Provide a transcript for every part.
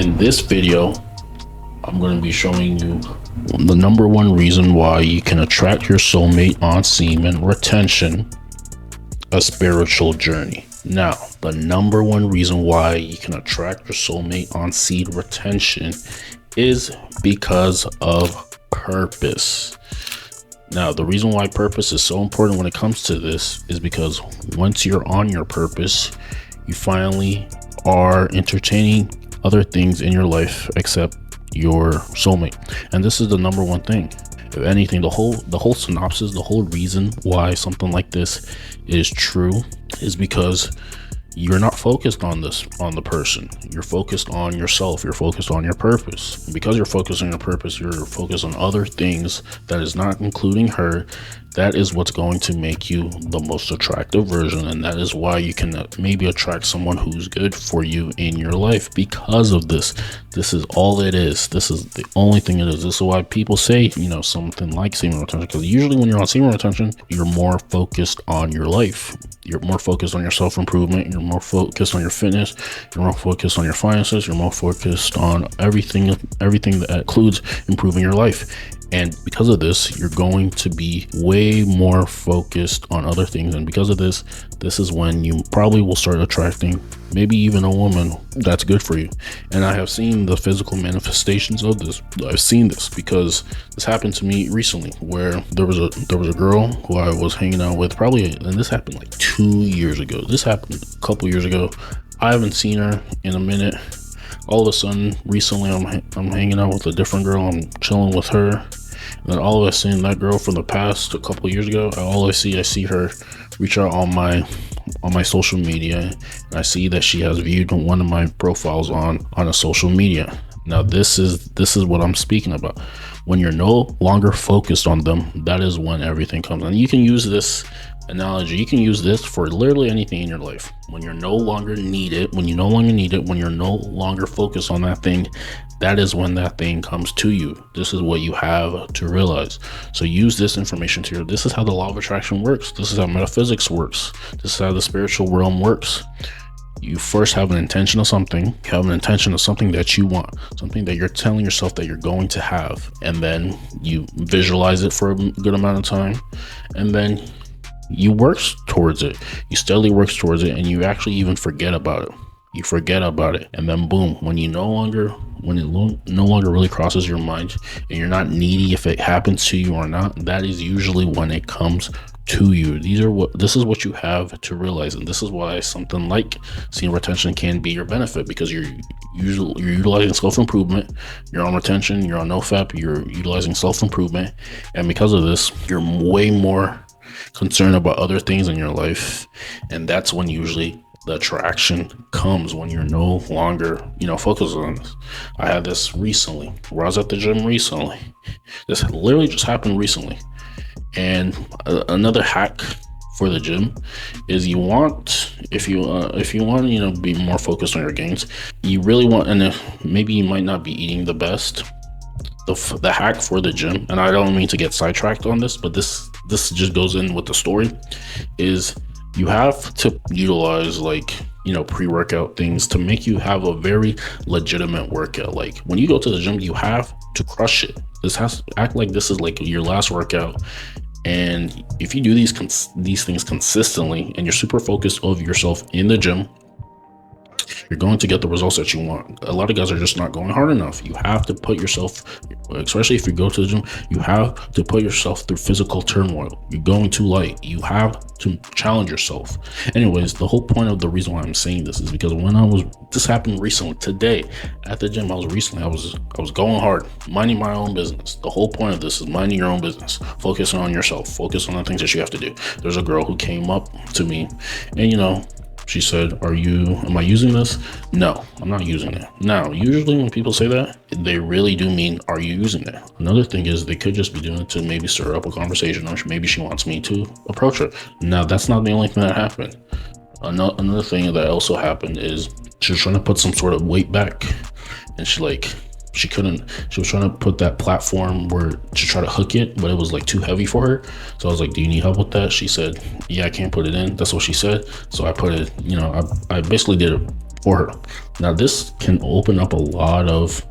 In this video, I'm going to be showing you the number one reason why you can attract your soulmate on semen retention, a spiritual journey. Now, the number one reason why you can attract your soulmate on seed retention is because of purpose. Now, the reason why purpose is so important when it comes to this is because once you're on your purpose, you finally are entertaining other things in your life except your soulmate. And this is the number one thing. If anything, the whole synopsis, the whole reason why something like this is true is because you're not focused on the person. You're focused on yourself. You're focused on your purpose. And because you're focused on your purpose, you're focused on other things that is not including her. That is what's going to make you the most attractive version, and that is why you can maybe attract someone who's good for you in your life because of this. This is all it is. This is the only thing it is. This is why people say, something like semen retention, because usually when you're on semen retention, you're more focused on your life. You're more focused on your self-improvement. You're more focused on your fitness. You're more focused on your finances. You're more focused on everything that includes improving your life. And because of this, you're going to be way more focused on other things. And because of this is when you probably will start attracting maybe even a woman that's good for you. And I have seen the physical manifestations of this. I've seen this because this happened to me recently, where there was a girl who I was hanging out with and this happened like 2 years ago. This happened a couple years ago. I haven't seen her in a minute. All of a sudden, recently, I'm hanging out with a different girl. I'm chilling with her. And then all of a sudden, that girl from the past, a couple of years ago, I see her reach out on my social media, and I see that she has viewed one of my profiles on a social media. Now, this is what I'm speaking about. When you're no longer focused on them, that is when everything comes. And you can use this analogy. You can use this for literally anything in your life. When you're no longer needed, when you're no longer focused on that thing, that is when that thing comes to you. This is what you have to realize. So use this information to this is how the law of attraction works. This is how metaphysics works. This is how the spiritual realm works. You first have an intention of something. You have an intention of something that you want, something that you're telling yourself that you're going to have. And then you visualize it for a good amount of time. And then you work towards it. You steadily work towards it, and you actually even forget about it. You forget about it, and then boom, when it no longer really crosses your mind, and you're not needy if it happens to you or not, that is usually when it comes to you. This is what you have to realize, and this is why something like semen retention can be your benefit, because you're utilizing self-improvement. You're on retention. You're on NoFap. You're utilizing self-improvement, and because of this, you're way more concerned about other things in your life, and that's when usually the attraction comes, when you're no longer focused on this. I had this recently where I was at the gym recently. This literally just happened recently. And another hack for the gym is if you want to be more focused on your gains, you really want, and maybe you might not be eating the best, the hack for the gym, and I don't mean to get sidetracked on this, but this just goes in with the story, is you have to utilize pre-workout things to make you have a very legitimate workout. Like when you go to the gym, you have to crush it. This has to act like this is like your last workout. And if you do these things consistently, and you're super focused of yourself in the gym, you're going to get the results that you want. A lot of guys are just not going hard enough. You have to put yourself, especially if you go to the gym, you have to put yourself through physical turmoil. You're going too light. You have to challenge yourself. Anyways, the whole point of the reason why I'm saying this is because this happened recently, today at the gym. I was going hard, minding my own business. The whole point of this is minding your own business, focusing on yourself, focus on the things that you have to do. There's a girl who came up to me, and she said, am I using this? No, I'm not using it. Now, usually when people say that, they really do mean, are you using it? Another thing is they could just be doing it to maybe stir up a conversation, or maybe she wants me to approach her. Now, that's not the only thing that happened. Another thing that also happened is she was trying to put some sort of weight back, and she was trying to put that platform to try to hook it, but it was too heavy for her. So I was like, do you need help with that? She said, yeah, I can't put it in. That's what she said. So I put it, I basically did for her. Now this can open up a lot of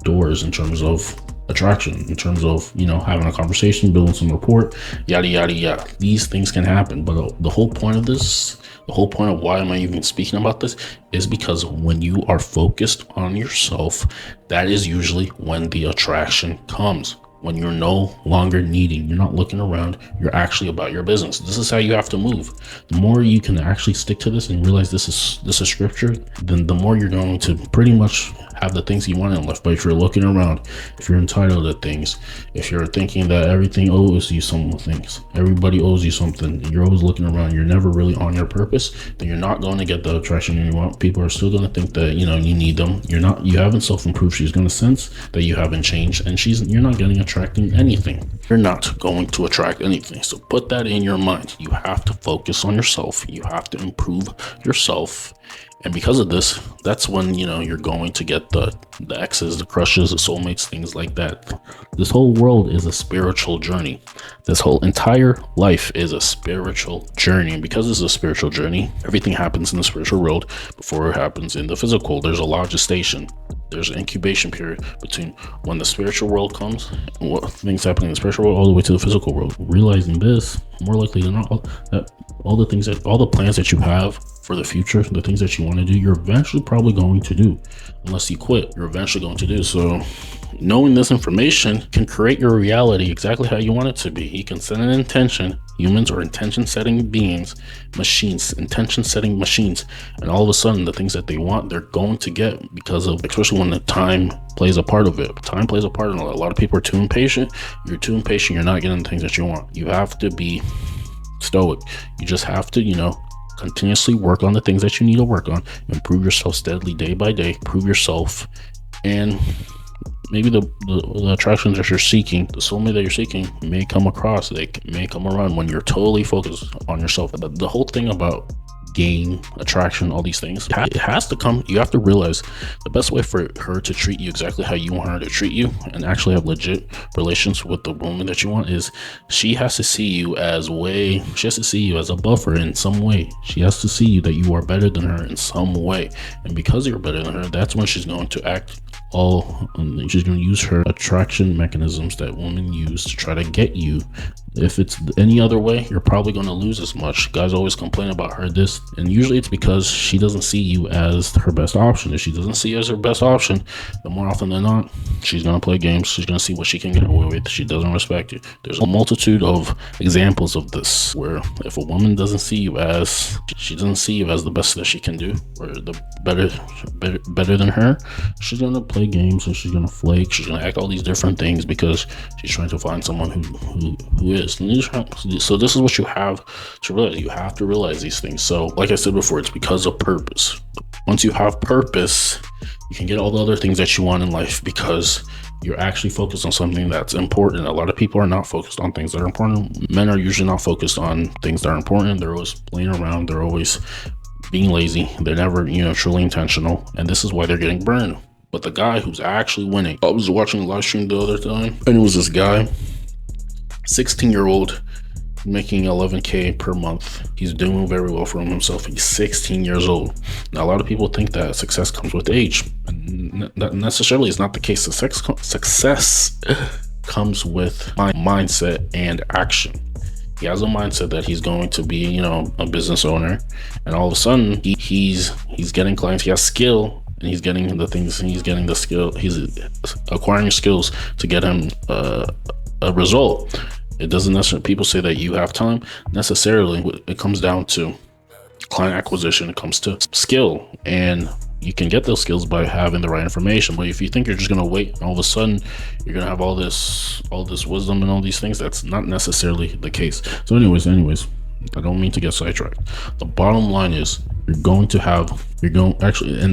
doors in terms of attraction, in terms of, you know, having a conversation, building some rapport, yada yada yada. These things can happen, but the whole point of this, the whole point of why am I even speaking about this, is because when you are focused on yourself, that is usually when the attraction comes. When you're no longer needing, you're not looking around, you're actually about your business. This is how you have to move. The more you can actually stick to this and realize this is scripture, then the more you're going to pretty much have the things you want in life. But if you're looking around, if you're entitled to things, if you're thinking that everything owes you some things, everybody owes you something, you're always looking around, you're never really on your purpose, then you're not going to get the attraction you want. People are still going to think that, you know, you need them. You haven't self-improved. She's going to sense that you haven't changed, and you're not getting attracting anything. You're not going to attract anything. So put that in your mind. You have to focus on yourself. You have to improve yourself. And because of this, that's when, you know, you're going to get the exes, the crushes, the soulmates, things like that. This whole world is a spiritual journey. This whole entire life is a spiritual journey. And because it's a spiritual journey, everything happens in the spiritual world before it happens in the physical. There's a logic station. There's an incubation period between when the spiritual world comes and what things happen in the spiritual world all the way to the physical world. Realizing this, more likely than not, that all the plans that you have for the future, the things that you want to do, you're eventually probably going to do. Unless you quit, you're eventually going to do. So knowing this information can create your reality exactly how you want it to be. You can set an intention. Humans are intention setting beings, machines, intention setting machines. And all of a sudden, the things that they want, they're going to get, because of, especially when the time plays a part of it. Time plays a part in it. A lot of people are too impatient. You're too impatient. You're not getting the things that you want. You have to be stoic. You just have to, you know, continuously work on the things that you need to work on, improve yourself steadily day by day, improve yourself, and maybe the attractions that you're seeking, the soulmate that you're seeking, may come across, they may come around when you're totally focused on yourself. The whole thing about gain, attraction, all these things, it has to come. You have to realize the best way for her to treat you exactly how you want her to treat you and actually have legit relations with the woman that you want is she has to see you as a buffer in some way. She has to see you that you are better than her in some way, and because you're better than her, that's when she's going to act she's going to use her attraction mechanisms that women use to try to get you. If it's any other way, you're probably going to lose as much. Guys always complain about her this, and usually it's because she doesn't see you as her best option. If she doesn't see you as her best option, then more often than not, she's going to play games. She's going to see what she can get away with. She doesn't respect you. There's a multitude of examples of this, where if a woman doesn't see you as the best that she can do, or the better than her, she's going to play games, and she's going to flake. She's going to act all these different things because she's trying to find someone who is. So this is what you have to realize. You have to realize these things. So like I said before, it's because of purpose. Once you have purpose, you can get all the other things that you want in life because you're actually focused on something that's important. A lot of people are not focused on things that are important. Men are usually not focused on things that are important. They're always playing around. They're always being lazy. They're never, truly intentional. And this is why they're getting burned. But the guy who's actually winning, I was watching a live stream the other time, and it was this guy, 16-year-old, making 11K per month. He's doing very well for himself. He's 16 years old. Now, a lot of people think that success comes with age. And that necessarily is not the case. Success comes with mindset and action. He has a mindset that he's going to be, a business owner, and all of a sudden he's getting clients. He has skill, and he's getting the things. He's getting the skill. He's acquiring skills to get him a result. It doesn't necessarily, people say that you have time. Necessarily, it comes down to client acquisition. It comes to skill, and you can get those skills by having the right information. But if you think you're just gonna wait and all of a sudden you're gonna have all this wisdom and all these things, that's not necessarily the case. So anyways, I don't mean to get sidetracked. The bottom line is and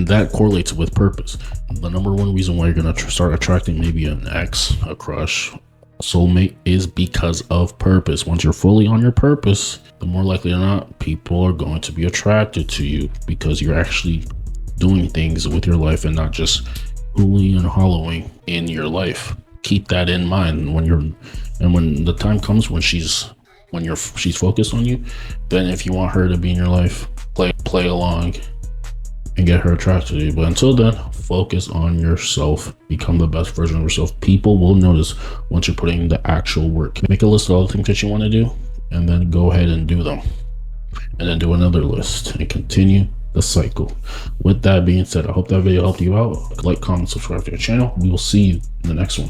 that correlates with purpose. The number one reason why you're gonna start attracting maybe an ex, a crush, a soulmate is because of purpose. Once you're fully on your purpose, the more likely or not, people are going to be attracted to you because you're actually doing things with your life and not just hooling and hollowing in your life. Keep that in mind when the time comes when she's focused on you. Then if you want her to be in your life, play along, and get her attracted to you. But until then, focus on yourself. Become the best version of yourself. People will notice once you're putting in the actual work. Make a list of all the things that you want to do, and then go ahead and do them. And then do another list and continue the cycle. With that being said, I hope that video helped you out. Like, comment, subscribe to the channel. We will see you in the next one.